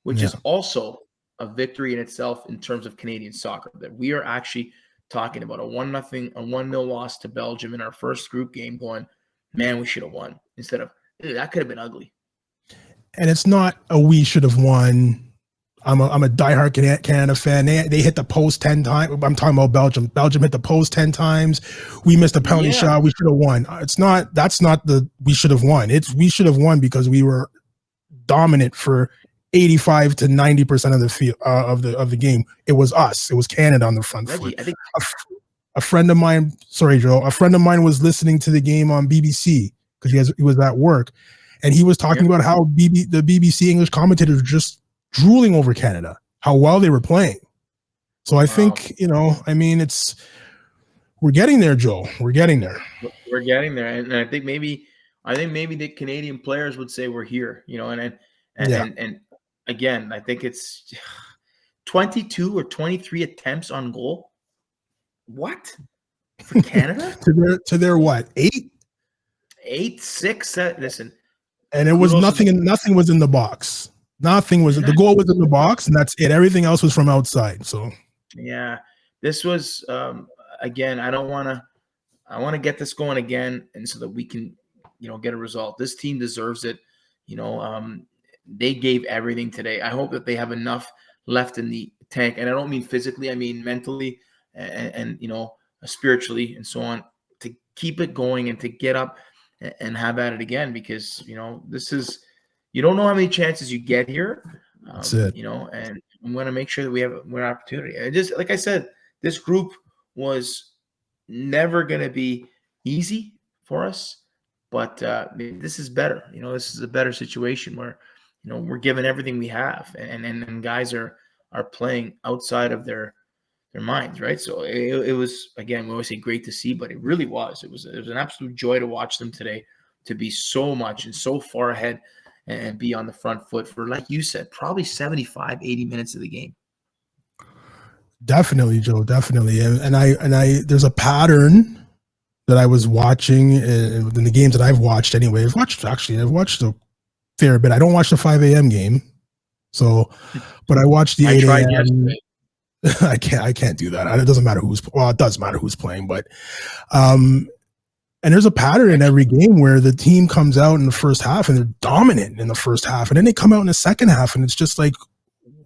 which is also a victory in itself in terms of Canadian soccer. That we are actually talking about a 1-0 loss to Belgium in our first group game, going, man, we should have won, instead of that could have been ugly. And it's not a we should have won. I'm a diehard Canada fan. They hit the post 10 times. I'm talking about Belgium. Belgium hit the post 10 times. We missed a penalty shot. We should have won. That's not the we should have won. It's we should have won because we were dominant for 85 to 90% of the field of the game. It was us. It was Canada on the front foot. I think a friend of mine, sorry, Joe, a friend of mine was listening to the game on BBC because he was at work, and he was talking about how the BBC English commentators were just drooling over Canada, how well they were playing. So I think, we're getting there, Joe. We're getting there. We're getting there. And I think maybe the Canadian players would say we're here, and again, I think it's 22 or 23 attempts on goal. What? For Canada? to their what? 8, 6, listen. And it was nothing was in the box. Nothing was the goal was in the box, and that's it. Everything else was from outside. So yeah, this was again. I want to get this going again, and so that we can, get a result. This team deserves it. They gave everything today. I hope that they have enough left in the tank, and I don't mean physically. I mean mentally, and spiritually, and so on, to keep it going and to get up and have at it again, because this is. You don't know how many chances you get here, That's it. And I'm going to make sure that we have an opportunity. And just like I said, this group was never going to be easy for us, but this is better. This is a better situation where, we're giving everything we have, and guys are playing outside of their minds, right? So it was, again, we always say great to see, but it really was. It was an absolute joy to watch them today, to be so much and so far ahead and be on the front foot for, like you said, probably 75, 80 minutes of the game. Definitely, Joe. Definitely. And I there's a pattern that I was watching in the games that I've watched anyway. I've watched a fair bit. I don't watch the 5 a.m. game. So, but I watched the 8 a.m. I can't do that. It doesn't matter it does matter who's playing, but, and there's a pattern in every game where the team comes out in the first half and they're dominant in the first half. And then they come out in the second half and it's just like,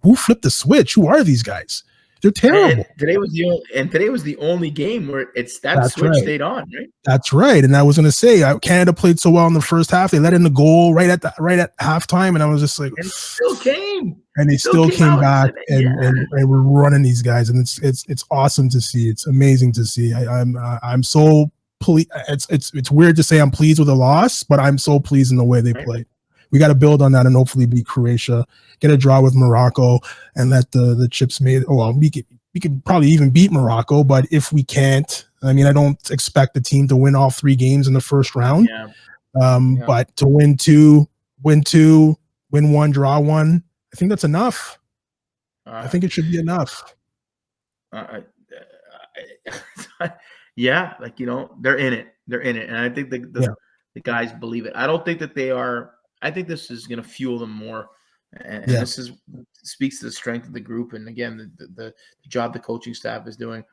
who flipped the switch? Who are these guys? They're terrible. And today was the only game where that switch stayed on, right? That's right. And I was going to say, Canada played so well in the first half. They let in the goal right at halftime. And I was just like, and still came. And they still came back and we're running these guys. And it's awesome to see. It's amazing to see. I'm so it's weird to say I'm pleased with the loss, but I'm so pleased in the way they played. We got to build on that and hopefully beat Croatia, get a draw with Morocco, and let the chips made. Oh, well, we could probably even beat Morocco, but if we can't, I don't expect the team to win all 3 games in the first round. But to win 2, win 1, draw 1, I think that's enough. I think it should be enough. Yeah, they're in it. They're in it. And I think the guys believe it. I don't think that they are. I think this is going to fuel them more. And this speaks to the strength of the group. And again, the job the coaching staff is doing.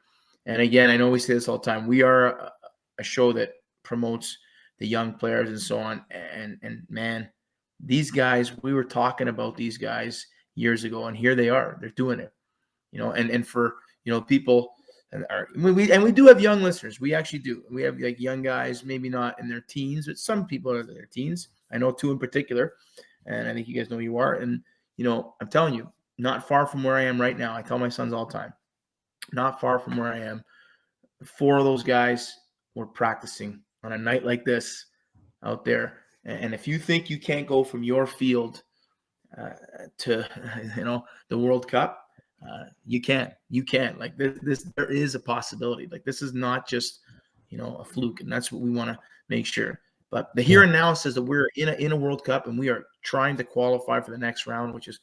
And again, I know we say this all the time. We are a show that promotes the young players and so on. And man, these guys, we were talking about these guys years ago, and here they are. They're doing it. And for people. And we do have young listeners. We actually do. We have young guys, maybe not in their teens, but some people are in their teens. I know 2 in particular, and I think you guys know who you are. And I'm telling you, not far from where I am right now. I tell my sons all the time, not far from where I am. 4 of those guys were practicing on a night like this out there. And if you think you can't go from your field to the World Cup. You can. Like this, there is a possibility. Like this is not just, a fluke, and that's what we want to make sure. But the here and now says that we're in a World Cup, and we are trying to qualify for the next round, which is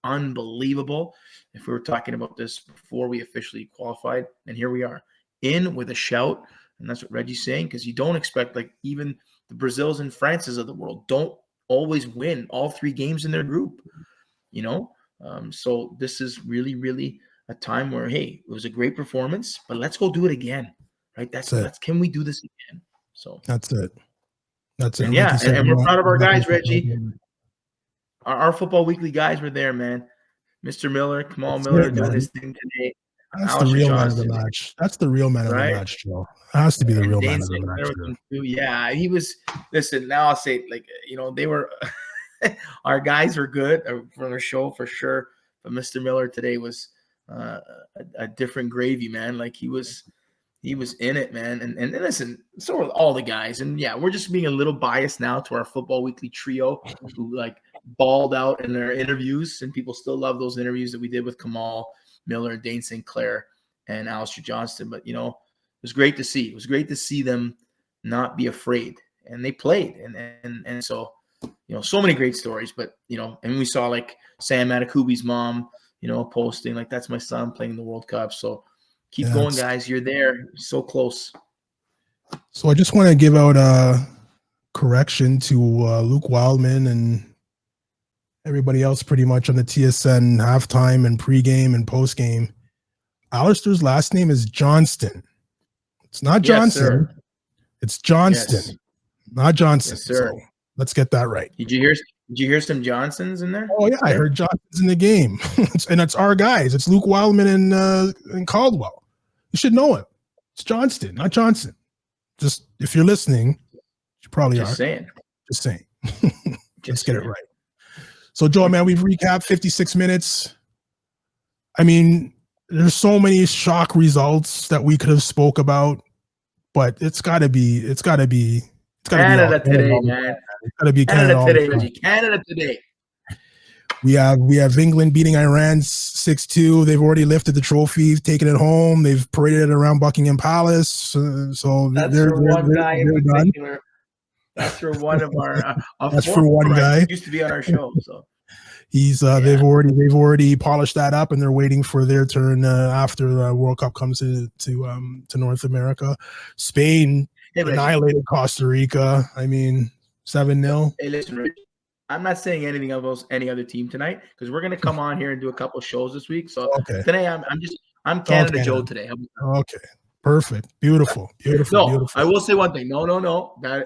unbelievable. If we were talking about this before we officially qualified, and here we are in with a shout. And that's what Reggie's saying, because you don't expect, like, even the Brazils and Frances of the world don't always win all 3 games in their group, so this is really, really a time where, hey, it was a great performance, but let's go do it again, right? That's can we do this again? So that's it. And yeah, and we're proud of our guys, Reggie. Our Futbol Weekly guys were there, man. Mr. Miller, Kamal Miller doing his thing today. That's the real man of the match. That's the real man of the match, Joe. It has to be the real man of the match. Yeah, he was. Listen, now I'll say, like, they were. Our guys were good for the show for sure, but Mr. Miller today was a different gravy, man. Like, he was in it, man. And listen, so were all the guys. And yeah, we're just being a little biased now to our Futbol Weekly trio, who, like, balled out in their interviews, and people still love those interviews that we did with Kamal Miller, Dane St. Clair, and Alistair Johnston. But, it was great to see. It was great to see them not be afraid, and they played. And so, so many great stories. But, and we saw, like, Sam Matakubi's mom, posting, like, that's my son playing the World Cup. So keep going, guys. You're there. So close. So I just want to give out a correction to Luke Wildman and everybody else pretty much on the TSN halftime and pregame and postgame. Alistair's last name is Johnston. It's not Johnson. Yes, it's Johnston, not Johnson. Yes, sir. So let's get that right. Did you hear some Johnsons in there? Oh yeah, I heard Johnsons in the game. And it's our guys. It's Luke Wildman and Caldwell. You should know him. It's Johnston, not Johnson. Just, if you're listening, you probably just saying. Just saying. Let's get it right. So, Joe, man, we've recapped 56 minutes. I mean, there's so many shock results that we could have spoke about, but it's got to be Canada today, man. It's got to be Canada today, Reggie. Canada today. We have England beating Iran 6-2. They've already lifted the trophy, taken it home. They've paraded it around Buckingham Palace. So that's for one guy in particular. That's for one of our. That's for one guy. Used to be on our show, so he's. They've already polished that up, and they're waiting for their turn after the World Cup comes to North America. Spain annihilated Costa Rica. I mean, 7-0. Hey, listen, Rich, I'm not saying anything about any other team tonight, because we're gonna come on here and do a couple of shows this week. So today I'm Canada Joe today. Okay. Perfect. Beautiful. Beautiful. I will say one thing. No. I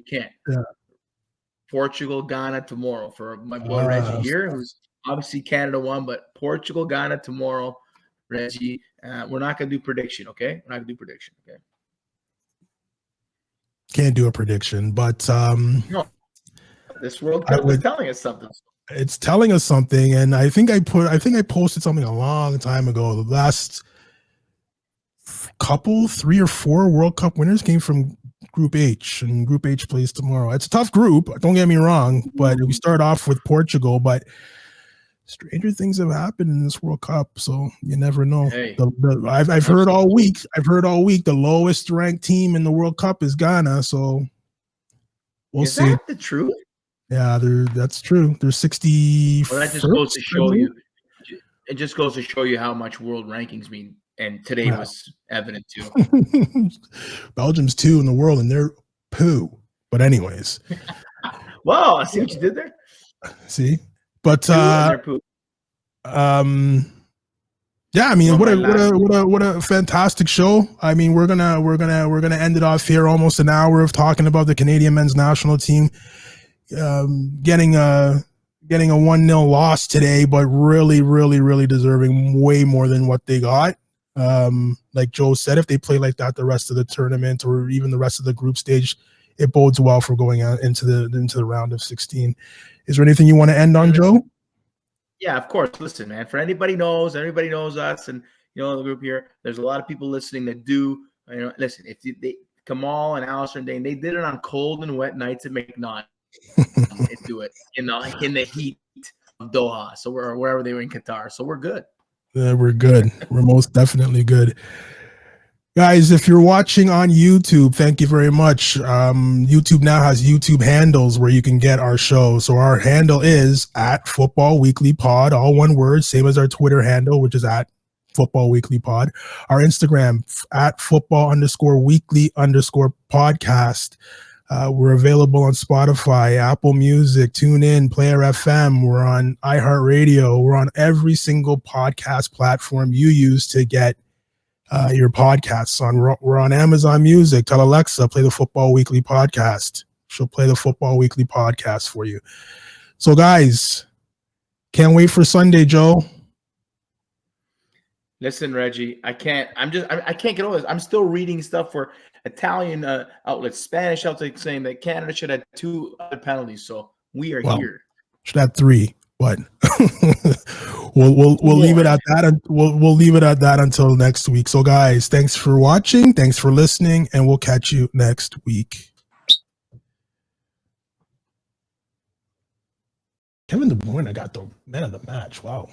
can't. Yeah. Portugal, Ghana tomorrow for my boy Reggie here, who's obviously Canada won, but Portugal, Ghana tomorrow. Reggie, we're not going to do prediction, okay? We're not going to do prediction, okay? Can't do a prediction, but no. This World Cup is telling us something. It's telling us something, and I think I posted something a long time ago. The last couple, 3 or 4 World Cup winners came from Group H, and Group H plays tomorrow. It's a tough group, don't get me wrong, but we start off with Portugal, but stranger things have happened in this World Cup, so you never know. Hey, I've heard all week the lowest ranked team in the World Cup is Ghana, so we'll see. Is that the truth? Yeah, that's true. They're 60. Well, that just goes to show you. It just goes to show you how much world rankings mean. And today was evident too. Belgium's 2 in the world, and they're poo. But anyways, wow, I see what you did there. See, but yeah, I mean, what a fantastic show. I mean, we're gonna end it off here. Almost an hour of talking about the Canadian men's national team getting a 1-0 loss today, but really deserving way more than what they got. Like Joe said, if they play like that the rest of the tournament or even the rest of the group stage, it bodes well for going out into the round of 16. Is there anything you want to end on, Joe? Yeah, of course. Listen, man, for everybody knows us, and the group here, there's a lot of people listening that do. Listen, if Kamal and Alistair and Dane, they did it on cold and wet nights at McNaught. They do it in the heat of Doha, so wherever they were in Qatar, so we're good. We're good. We're most definitely good. Guys, if you're watching on YouTube, thank you very much. YouTube now has YouTube handles where you can get our show. So our handle is at Futbol Weekly Pod, all one word, same as our Twitter handle, which is at Futbol Weekly Pod. Our Instagram at Futbol_Weekly_Podcast. We're available on Spotify, Apple Music, TuneIn, Player FM. We're on iHeartRadio. We're on every single podcast platform you use to get your podcasts on. We're on Amazon Music. Tell Alexa, play the Futbol Weekly Podcast. She'll play the Futbol Weekly Podcast for you. So guys, can't wait for Sunday, Joe. Listen, Reggie, I can't get over this. I'm still reading stuff for Italian outlets, Spanish outlets saying that Canada should have 2 other penalties. So we are here. Should have 3, but we'll leave it at that. And we'll leave it at that until next week. So guys, thanks for watching, thanks for listening, and we'll catch you next week. Kevin De Bruyne got the man of the match. Wow.